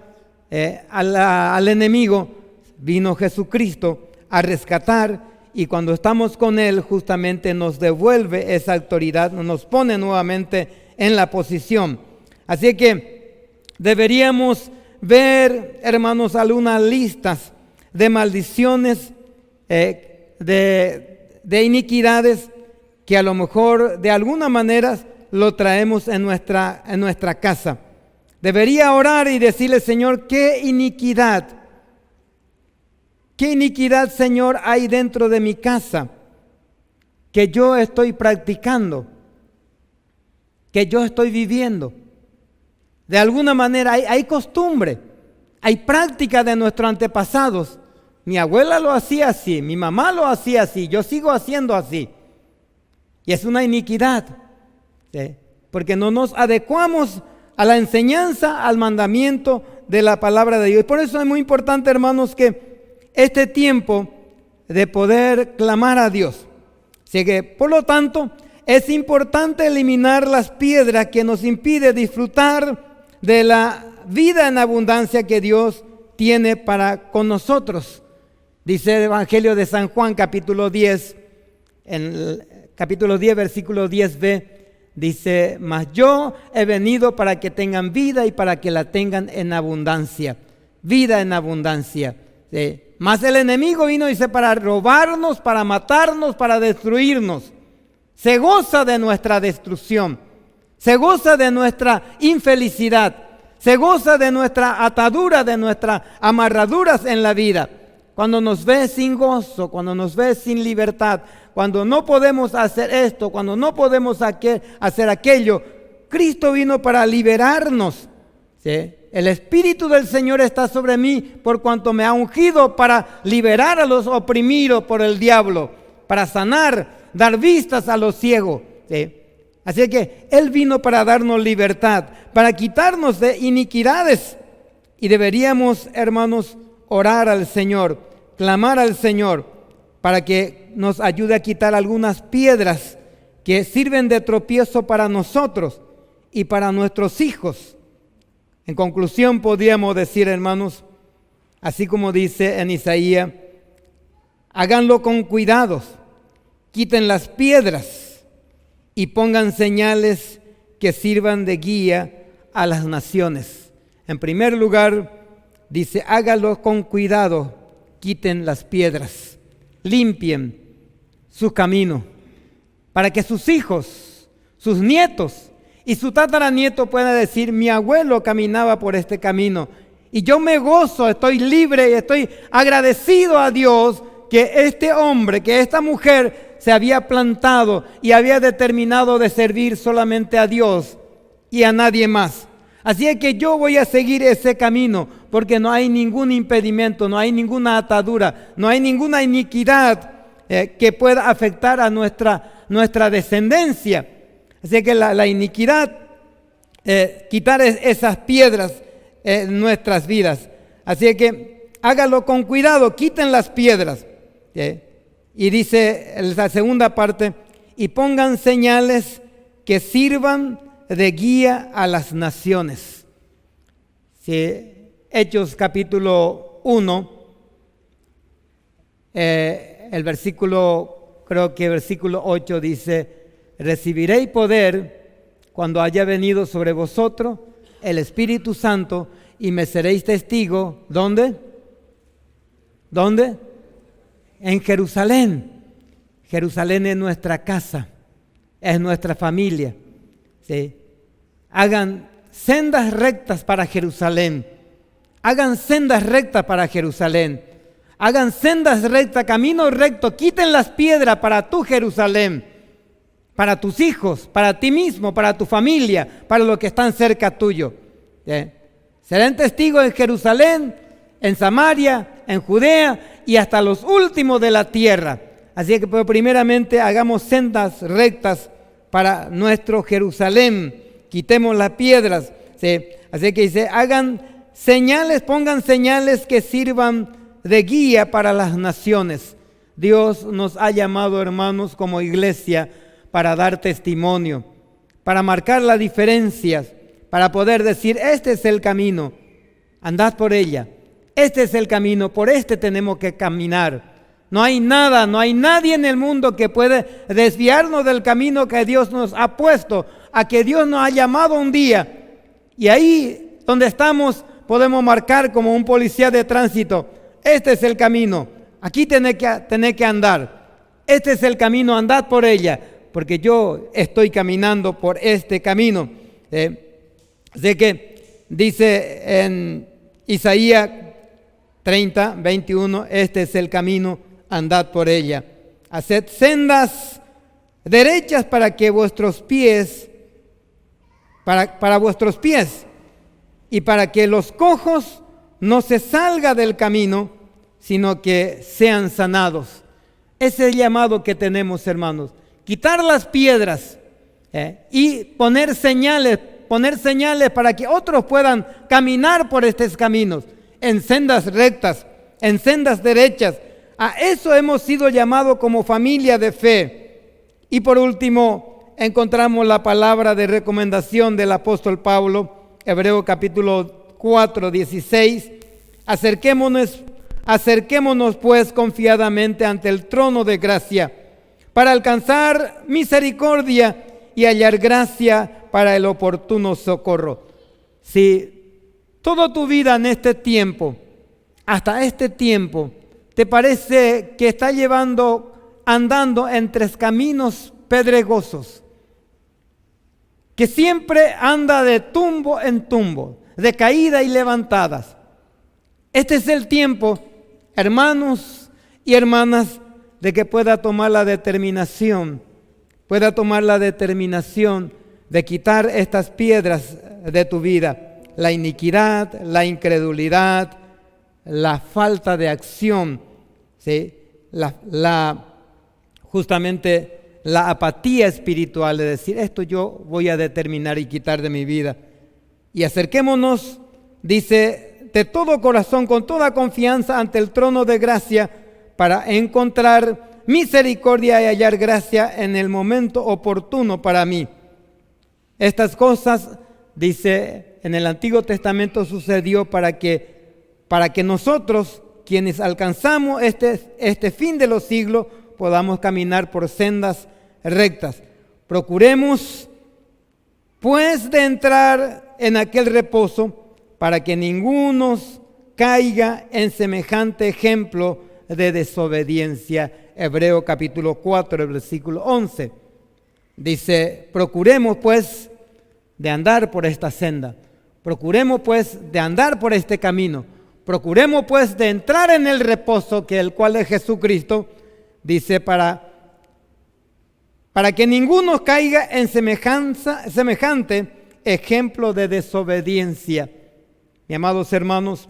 S1: al enemigo, vino Jesucristo a rescatar, y cuando estamos con Él justamente nos devuelve esa autoridad, nos pone nuevamente en la posición. Así que deberíamos ver, hermanos, algunas listas de maldiciones, de iniquidades que a lo mejor de alguna manera lo traemos en nuestra casa. Debería orar y decirle: Señor, ¿qué iniquidad, Señor, hay dentro de mi casa que yo estoy practicando, que yo estoy viviendo? De alguna manera hay costumbre, hay práctica de nuestros antepasados. Mi abuela lo hacía así, mi mamá lo hacía así, yo sigo haciendo así. Y es una iniquidad, ¿sí? Porque no nos adecuamos a la enseñanza, al mandamiento de la palabra de Dios. Y por eso es muy importante, hermanos, que este tiempo de poder clamar a Dios. Así que, por lo tanto, es importante eliminar las piedras que nos impiden disfrutar de la vida en abundancia que Dios tiene para con nosotros. Dice el Evangelio de San Juan, capítulo 10, en el capítulo 10, versículo 10b, dice: mas yo he venido para que tengan vida y para que la tengan en abundancia. Vida en abundancia. ¿Sí? Mas el enemigo vino, dice, para robarnos, para matarnos, para destruirnos. Se goza de nuestra destrucción, se goza de nuestra infelicidad, se goza de nuestra atadura, de nuestras amarraduras en la vida. Cuando nos ve sin gozo, cuando nos ve sin libertad, cuando no podemos hacer esto, cuando no podemos hacer aquello, Cristo vino para liberarnos. ¿Sí? El Espíritu del Señor está sobre mí por cuanto me ha ungido para liberar a los oprimidos por el diablo, para sanar, dar vistas a los ciegos. ¿Sí? Así que Él vino para darnos libertad, para quitarnos de iniquidades. Y deberíamos, hermanos, orar al Señor, clamar al Señor para que nos ayude a quitar algunas piedras que sirven de tropiezo para nosotros y para nuestros hijos. En conclusión, podríamos decir, hermanos, así como dice en Isaías: háganlo con cuidados, quiten las piedras y pongan señales que sirvan de guía a las naciones. En primer lugar, dice, hágalo con cuidado, quiten las piedras, limpien su camino, para que sus hijos, sus nietos y su tataranieto puedan decir, mi abuelo caminaba por este camino, y yo me gozo, estoy libre y estoy agradecido a Dios que este hombre, que esta mujer se había plantado y había determinado de servir solamente a Dios y a nadie más. Así es que yo voy a seguir ese camino, porque no hay ningún impedimento, no hay ninguna atadura, no hay ninguna iniquidad que pueda afectar a nuestra descendencia. Así que la iniquidad, quitar esas piedras en nuestras vidas. Así que hágalo con cuidado, quiten las piedras. Y dice la segunda parte, y pongan señales que sirvan de guía a las naciones. Hechos capítulo 1, el versículo, creo que versículo 8 dice, recibiréis poder cuando haya venido sobre vosotros el Espíritu Santo y me seréis testigo. ¿Dónde? ¿Dónde? En Jerusalén. Jerusalén es nuestra casa, es nuestra familia. ¿Sí? Hagan sendas rectas para Jerusalén. Hagan sendas rectas para Jerusalén. Hagan sendas rectas, caminos rectos. Quiten las piedras para tu Jerusalén, para tus hijos, para ti mismo, para tu familia, para los que están cerca tuyo. ¿Sí? Serán testigos en Jerusalén, en Samaria, en Judea y hasta los últimos de la tierra. Así que pues, primeramente hagamos sendas rectas para nuestro Jerusalén. Quitemos las piedras. ¿Sí? Así que dice, hagan señales, pongan señales que sirvan de guía para las naciones. Dios nos ha llamado, hermanos, como iglesia, para dar testimonio, para marcar las diferencias, para poder decir, este es el camino, andad por ella. Este es el camino, por este tenemos que caminar. No hay nada, no hay nadie en el mundo que puede desviarnos del camino que Dios nos ha puesto, a que Dios nos ha llamado un día. Y ahí donde estamos podemos marcar como un policía de tránsito, este es el camino, aquí tenés que andar. Este es el camino, andad por ella, porque yo estoy caminando por este camino. Así que dice en Isaías 30, 21, este es el camino, andad por ella. Haced sendas derechas para que vuestros pies, para vuestros pies, y para que los cojos no se salga del camino, sino que sean sanados. Ese es el llamado que tenemos, hermanos. Quitar las piedras y poner señales para que otros puedan caminar por estos caminos, en sendas rectas, en sendas derechas. A eso hemos sido llamados como familia de fe. Y por último, encontramos la palabra de recomendación del apóstol Pablo, Hebreos capítulo 4, 16. Acerquémonos pues confiadamente ante el trono de gracia, para alcanzar misericordia y hallar gracia para el oportuno socorro. Si toda tu vida en este tiempo, hasta este tiempo, te parece que está andando entre caminos pedregosos, que siempre anda de tumbo en tumbo, de caída y levantadas. Este es el tiempo, hermanos y hermanas, de que pueda tomar la determinación de quitar estas piedras de tu vida, la iniquidad, la incredulidad, la falta de acción, ¿sí? Justamente la apatía espiritual de decir, esto yo voy a determinar y quitar de mi vida. Y acerquémonos, dice, de todo corazón, con toda confianza ante el trono de gracia, para encontrar misericordia y hallar gracia en el momento oportuno para mí. Estas cosas, dice, en el Antiguo Testamento sucedió para que nosotros, quienes alcanzamos este fin de los siglos, podamos caminar por sendas rectas. Procuremos, pues, de entrar en aquel reposo para que ninguno caiga en semejante ejemplo de desobediencia. Hebreos capítulo 4, el versículo 11. Dice, procuremos pues de andar por esta senda, procuremos pues de andar por este camino, procuremos pues de entrar en el reposo que el cual es Jesucristo. Dice, para que ninguno caiga en semejante ejemplo de desobediencia. Mis amados hermanos,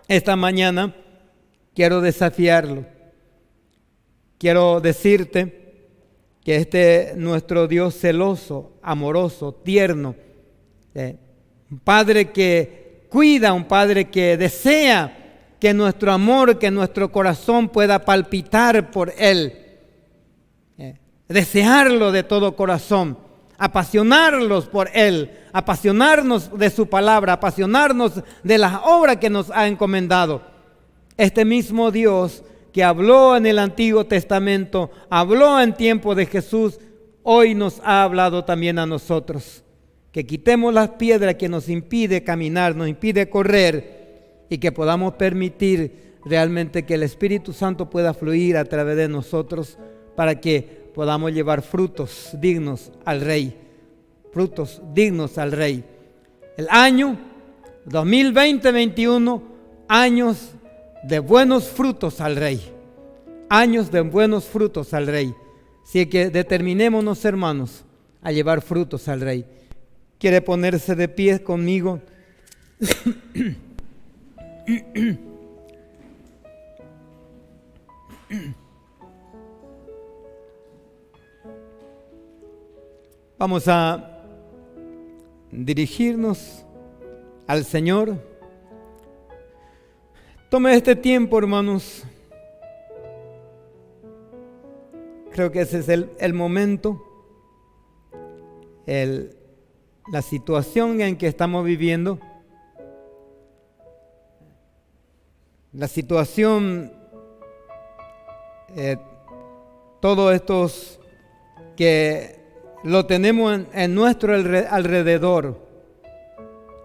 S1: esta mañana quiero desafiarlo. Quiero decirte que nuestro Dios celoso, amoroso, tierno, un Padre que cuida, un Padre que desea que nuestro amor, que nuestro corazón pueda palpitar por Él, desearlo de todo corazón, apasionarlos por Él, apasionarnos de su palabra, apasionarnos de las obras que nos ha encomendado. Este mismo Dios que habló en el Antiguo Testamento, habló en tiempo de Jesús, hoy nos ha hablado también a nosotros. Que quitemos las piedras que nos impide caminar, nos impide correr, y que podamos permitir realmente que el Espíritu Santo pueda fluir a través de nosotros para que podamos llevar frutos dignos al Rey. Frutos dignos al Rey. El año 2020-21, años de buenos frutos al Rey. Años de buenos frutos al Rey. Así que determinémonos, hermanos, a llevar frutos al Rey. ¿Quiere ponerse de pie conmigo? Vamos a dirigirnos al Señor. Tome este tiempo, hermanos. Creo que ese es el momento, la situación en que estamos viviendo, la situación, todos estos que lo tenemos en nuestro alrededor,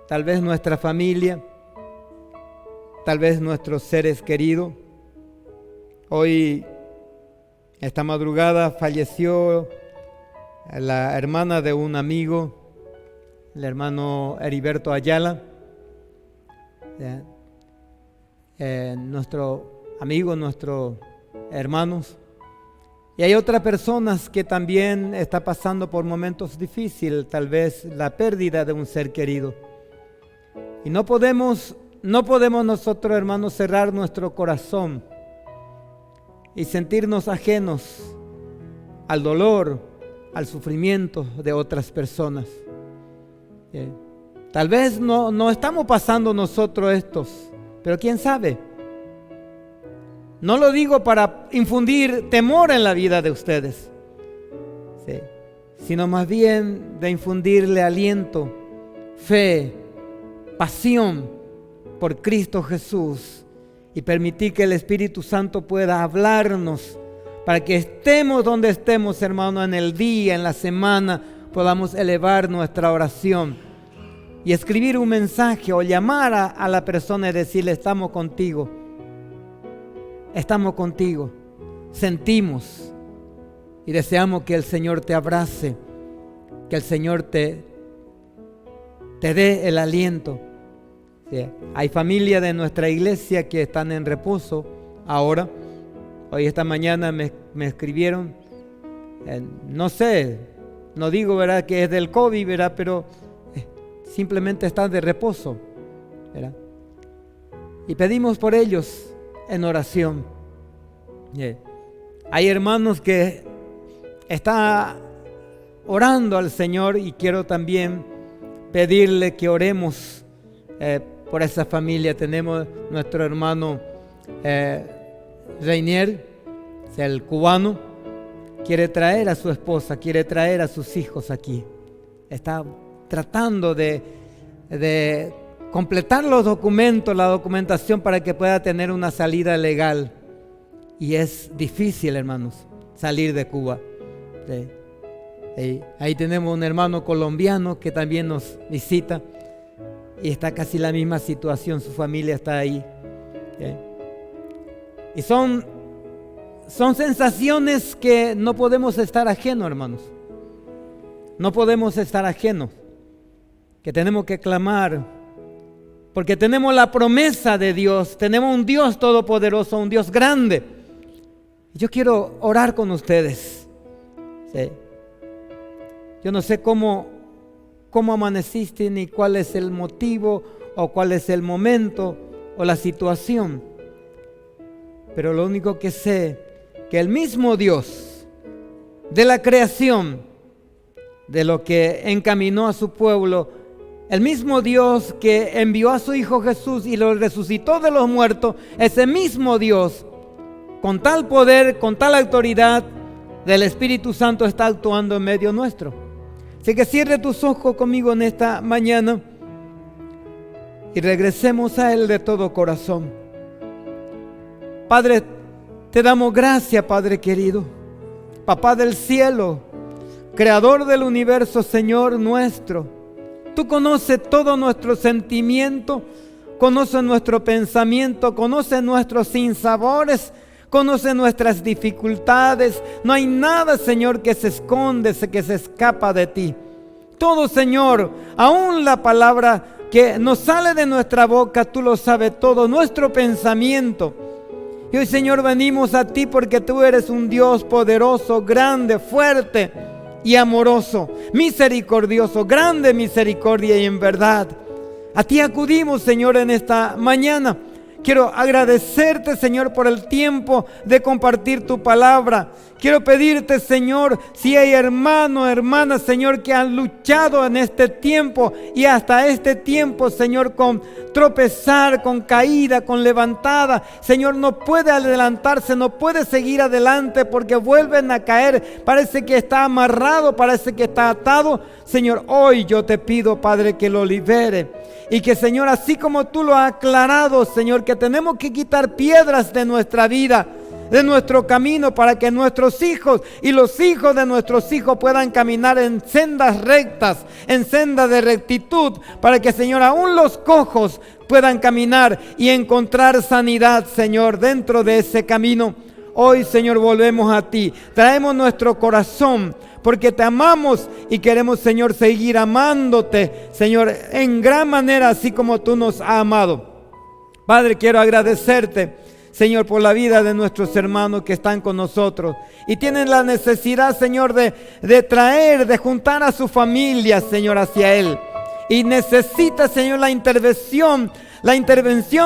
S1: tal vez nuestra familia, tal vez nuestros seres queridos. Hoy, esta madrugada, falleció la hermana de un amigo, el hermano Heriberto Ayala, nuestro amigo, nuestros hermanos. Y hay otras personas que también están pasando por momentos difíciles, tal vez la pérdida de un ser querido. Y no podemos nosotros, hermanos, cerrar nuestro corazón y sentirnos ajenos al dolor, al sufrimiento de otras personas. Tal vez no estamos pasando nosotros estos, pero quién sabe. No lo digo para infundir temor en la vida de ustedes, sino más bien de infundirle aliento, fe, pasión por Cristo Jesús, y permitir que el Espíritu Santo pueda hablarnos para que estemos donde estemos, hermano, en el día, en la semana, podamos elevar nuestra oración y escribir un mensaje o llamar a la persona y decirle: estamos contigo, sentimos y deseamos que el Señor te abrace, que el Señor te dé el aliento. Sí. Hay familias de nuestra iglesia que están en reposo ahora. Hoy, esta mañana me escribieron, no sé, no digo, ¿verdad?, que es del COVID, ¿verdad?, pero simplemente están de reposo, ¿verdad? Y pedimos por ellos en oración. Hay hermanos que están orando al Señor, y quiero también pedirle que oremos por esa familia. Tenemos nuestro hermano Reinier, el cubano, quiere traer a su esposa, quiere traer a sus hijos aquí. Está tratando de completar los documentos, la documentación, para que pueda tener una salida legal. Y es difícil, hermanos, salir de Cuba. Ahí tenemos un hermano colombiano que también nos visita y está casi la misma situación, su familia está ahí. Y son sensaciones que no podemos estar ajenos, hermanos. No podemos estar ajenos, que tenemos que clamar, porque tenemos la promesa de Dios, tenemos un Dios todopoderoso, un Dios grande. Yo quiero orar con ustedes. Sí. Yo no sé cómo amaneciste, ni cuál es el motivo, o cuál es el momento, o la situación. Pero lo único que sé, que el mismo Dios de la creación, de lo que encaminó a su pueblo, el mismo Dios que envió a su Hijo Jesús y lo resucitó de los muertos, ese mismo Dios, con tal poder, con tal autoridad del Espíritu Santo, está actuando en medio nuestro. Así que cierre tus ojos conmigo en esta mañana y regresemos a Él de todo corazón. Padre, te damos gracias, Padre querido, Papá del cielo, Creador del universo, Señor nuestro. Tú conoces todo nuestro sentimiento, conoces nuestro pensamiento, conoces nuestros sinsabores, conoces nuestras dificultades. No hay nada, Señor, que se esconde, que se escapa de ti. Todo, Señor, aún la palabra que nos sale de nuestra boca, tú lo sabes todo, nuestro pensamiento. Y hoy, Señor, venimos a ti porque tú eres un Dios poderoso, grande, fuerte y amoroso, misericordioso, grande misericordia y en verdad. A ti acudimos, Señor, en esta mañana. Quiero agradecerte, Señor, por el tiempo de compartir tu palabra. Quiero pedirte, Señor, si hay hermanos, hermanas, Señor, que han luchado en este tiempo y hasta este tiempo, Señor, con tropezar, con caída, con levantada. Señor, no puede adelantarse, no puede seguir adelante porque vuelven a caer. Parece que está amarrado, parece que está atado. Señor, hoy yo te pido, Padre, que lo libere. Y que, Señor, así como tú lo has aclarado, Señor, que tenemos que quitar piedras de nuestra vida, de nuestro camino, para que nuestros hijos y los hijos de nuestros hijos puedan caminar en sendas rectas, en sendas de rectitud, para que, Señor, aún los cojos puedan caminar y encontrar sanidad, Señor, dentro de ese camino. Hoy, Señor, volvemos a ti, traemos nuestro corazón, porque te amamos y queremos, Señor, seguir amándote, Señor, en gran manera, así como tú nos has amado. Padre, quiero agradecerte, Señor, por la vida de nuestros hermanos que están con nosotros y tienen la necesidad, Señor, de traer, de juntar a su familia, Señor, hacia Él. Y necesita, Señor, la intervención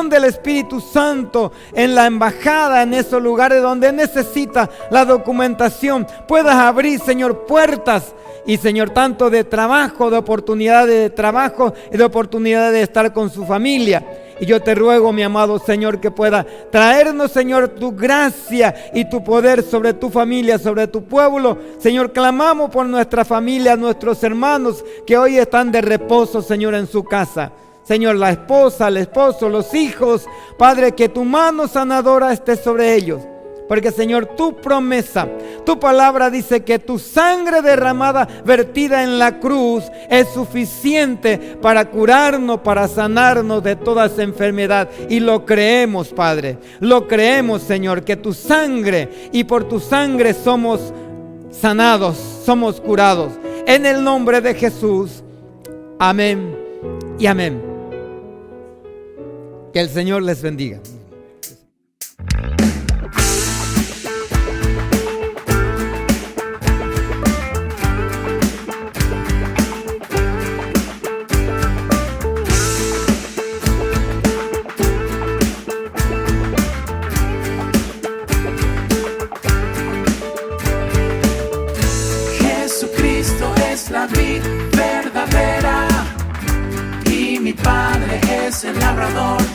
S1: del Espíritu Santo en la embajada, en esos lugares donde necesita la documentación. Puedas abrir, Señor, puertas y, Señor, tanto de trabajo, de oportunidades de trabajo y de oportunidades de estar con su familia. Y yo te ruego, mi amado Señor, que pueda traernos, Señor, tu gracia y tu poder sobre tu familia, sobre tu pueblo. Señor, clamamos por nuestra familia, nuestros hermanos que hoy están de reposo, Señor, en su casa. Señor, la esposa, el esposo, los hijos, Padre, que tu mano sanadora esté sobre ellos. Porque, Señor, tu promesa, tu palabra dice que tu sangre derramada, vertida en la cruz, es suficiente para curarnos, para sanarnos de toda esa enfermedad. Y lo creemos, Padre. Lo creemos, Señor, que tu sangre, y por tu sangre somos sanados, somos curados. En el nombre de Jesús. Amén y amén. Que el Señor les bendiga.
S2: Jesucristo es la vid verdadera y mi Padre es el labrador.